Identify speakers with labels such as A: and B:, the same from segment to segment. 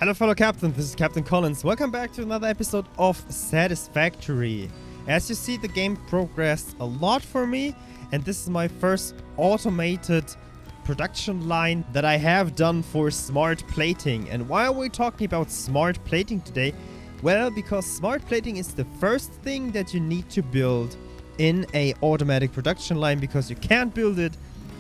A: Hello fellow captains, this is Captain Collins. Welcome back to another episode of Satisfactory. As you see, the game progressed a lot for me, and this is my first automated production line that I have done for smart plating. And why are we talking about smart plating today? Well, because smart plating is the first thing that you need to build in a automatic production line, because you can't build it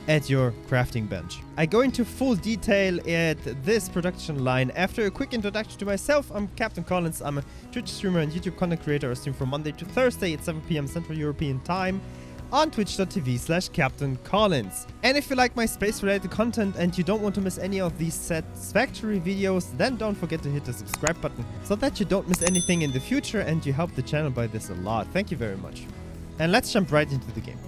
A: at your crafting bench. I go into full detail at this production line after a quick introduction to myself. I'm Captain Collins. I'm a Twitch streamer and YouTube content creator. I stream from Monday to Thursday at 7 PM Central European Time on twitch.tv/Captain Collins. And if you like my space-related content and you don't want to miss any of these Satisfactory videos, then don't forget to hit the subscribe button so that you don't miss anything in the future, and you help the channel by this a lot. Thank you very much. And let's jump right into the game.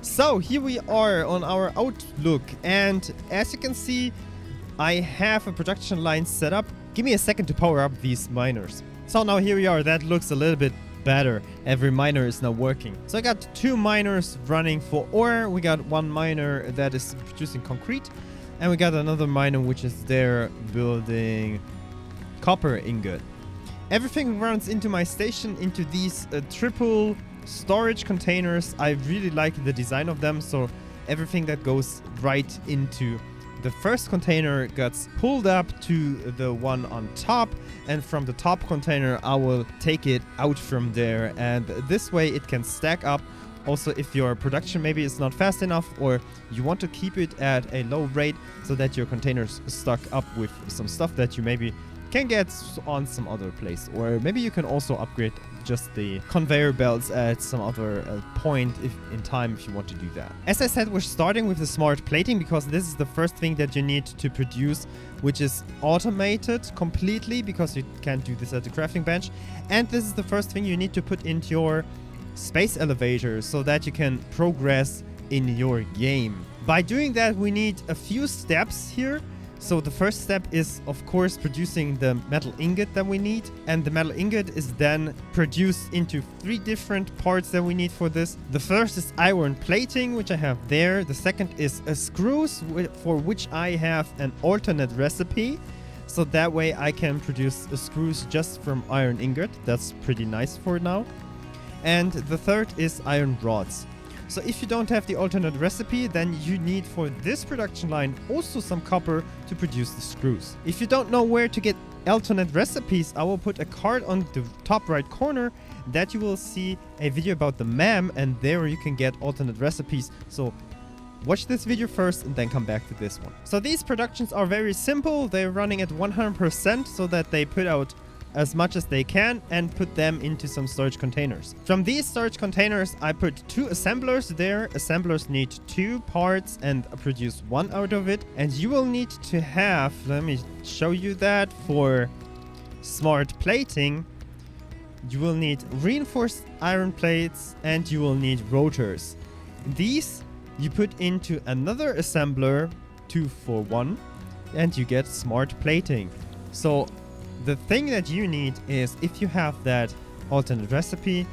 A: So here we are on our outlook, and as you can see, I have a production line set up. Give me a second to power up these miners. So now here we are. That looks a little bit better. Every miner is now working. So I got 2 miners running for ore. We got 1 miner that is producing concrete, and we got another miner which is there building copper ingot. Everything runs into my station, into these triple storage containers. I really like the design of them, so everything that goes right into the first container gets pulled up to the one on top, and from the top container I will take it out from there, and this way it can stack up. Also, if your production maybe is not fast enough, or you want to keep it at a low rate so that your containers stock up with some stuff that you maybe can get on some other place, or maybe you can also upgrade just the conveyor belts at some other point in time if you want to do that. As I said, we're starting with the smart plating because this is the first thing that you need to produce, which is automated completely because you can't do this at the crafting bench. And this is the first thing you need to put into your space elevator so that you can progress in your game. By doing that, we need a few steps here. So the first step is, of course, producing the metal ingot that we need. And the metal ingot is then produced into 3 different parts that we need for this. The first is iron plating, which I have there. The second is screws, for which I have an alternate recipe. So that way I can produce screws just from iron ingot. That's pretty nice for now. And the third is iron rods. So if you don't have the alternate recipe, then you need for this production line also some copper to produce the screws. If you don't know where to get alternate recipes, I will put a card on the top right corner that you will see a video about the MAM, and there you can get alternate recipes. So watch this video first and then come back to this one. So these productions are very simple. They're running at 100% so that they put out as much as they can and put them into some storage containers. From these storage containers, I put 2 assemblers there. Assemblers need 2 parts and produce 1 out of it. And you will need to have, let me show you that, for smart plating, you will need reinforced iron plates and you will need rotors. These you put into another assembler, 2 for 1, and you get smart plating. So the thing that you need is, if you have that alternate recipe,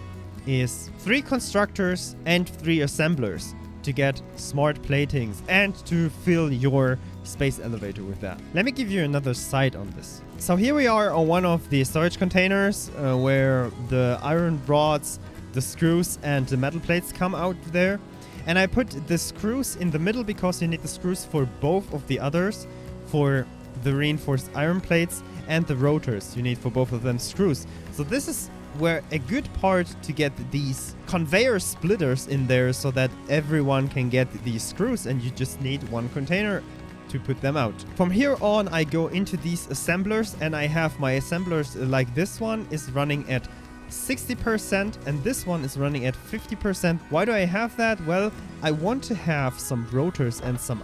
A: is 3 constructors and 3 assemblers to get smart platings and to fill your space elevator with that. Let me give you another side on this. So here we are on one of the storage containers where the iron rods, the screws and the metal plates come out there. And I put the screws in the middle because you need the screws for both of the others, for the reinforced iron plates, and the rotors you need for both of them screws. So this is where a good part to get these conveyor splitters in there so that everyone can get these screws, and you just need 1 container to put them out. From here on, I go into these assemblers, and I have my assemblers like this one is running at 60% and this one is running at 50%. Why do I have that? Well, I want to have some rotors and some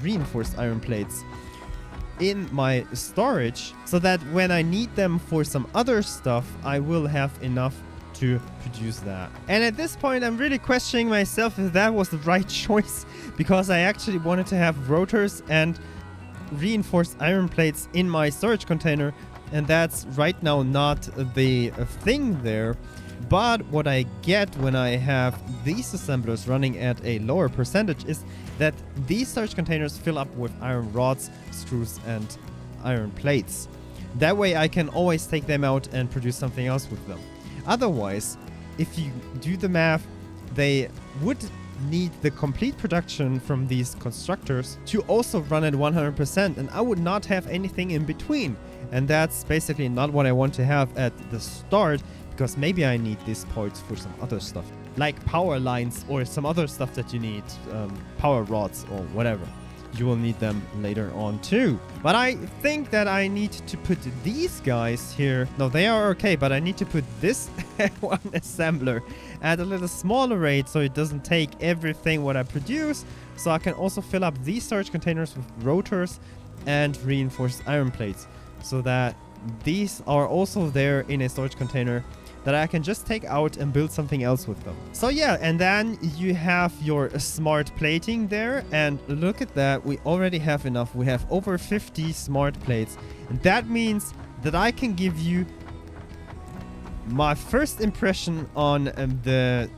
A: reinforced iron plates in my storage so that when I need them for some other stuff, I will have enough to produce that. And at this point, I'm really questioning myself if that was the right choice, because I actually wanted to have rotors and reinforced iron plates in my storage container, and that's right now not the thing there. But what I get when I have these assemblers running at a lower percentage is that these storage containers fill up with iron rods, screws, and iron plates. That way I can always take them out and produce something else with them. Otherwise, if you do the math, they would need the complete production from these constructors to also run at 100%, and I would not have anything in between. And that's basically not what I want to have at the start, because maybe I need these parts for some other stuff, like power lines or some other stuff that you need, power rods or whatever. You will need them later on too. But I think that I need to put these guys here. No, they are okay, but I need to put this one assembler at a little smaller rate so it doesn't take everything what I produce. So I can also fill up these storage containers with rotors and reinforced iron plates, so that these are also there in a storage container that I can just take out and build something else with them. So yeah, and then you have your smart plating there, and look at that, we already have enough. We have over 50 smart plates, and that means that I can give you my first impression on the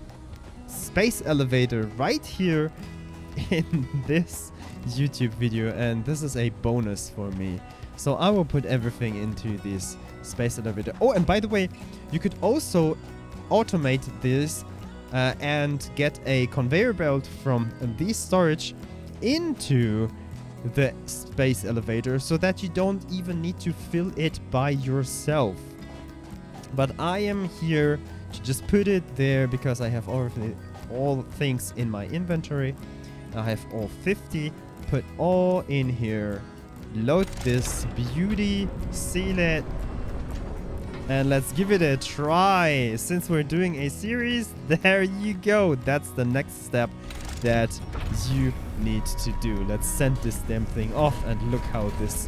A: space elevator right here in this YouTube video, and this is a bonus for me. So I will put everything into this space elevator. Oh, and by the way, you could also automate this and get a conveyor belt from this storage into the space elevator, so that you don't even need to fill it by yourself. But I am here to just put it there because I have all things in my inventory. I have all 50. Put all in here. Load this beauty, seal it, and let's give it a try. Since we're doing a series, there you go. That's the next step that you need to do. Let's send this damn thing off, and look how this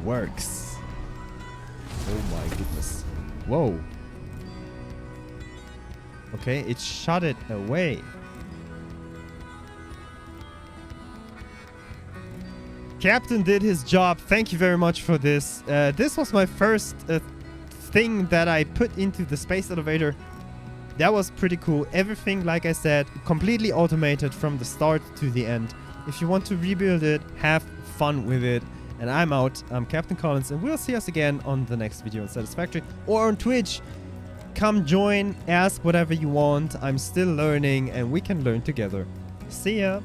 A: works. Oh my goodness. Whoa. Okay, it shot it away. Captain did his job. Thank you very much for this. This was my first thing that I put into the space elevator. That was pretty cool. Everything, like I said, completely automated from the start to the end. If you want to rebuild it, have fun with it. And I'm out. I'm Captain Collins, and we'll see us again on the next video on Satisfactory or on Twitch. Come join, ask whatever you want. I'm still learning, and we can learn together. See ya.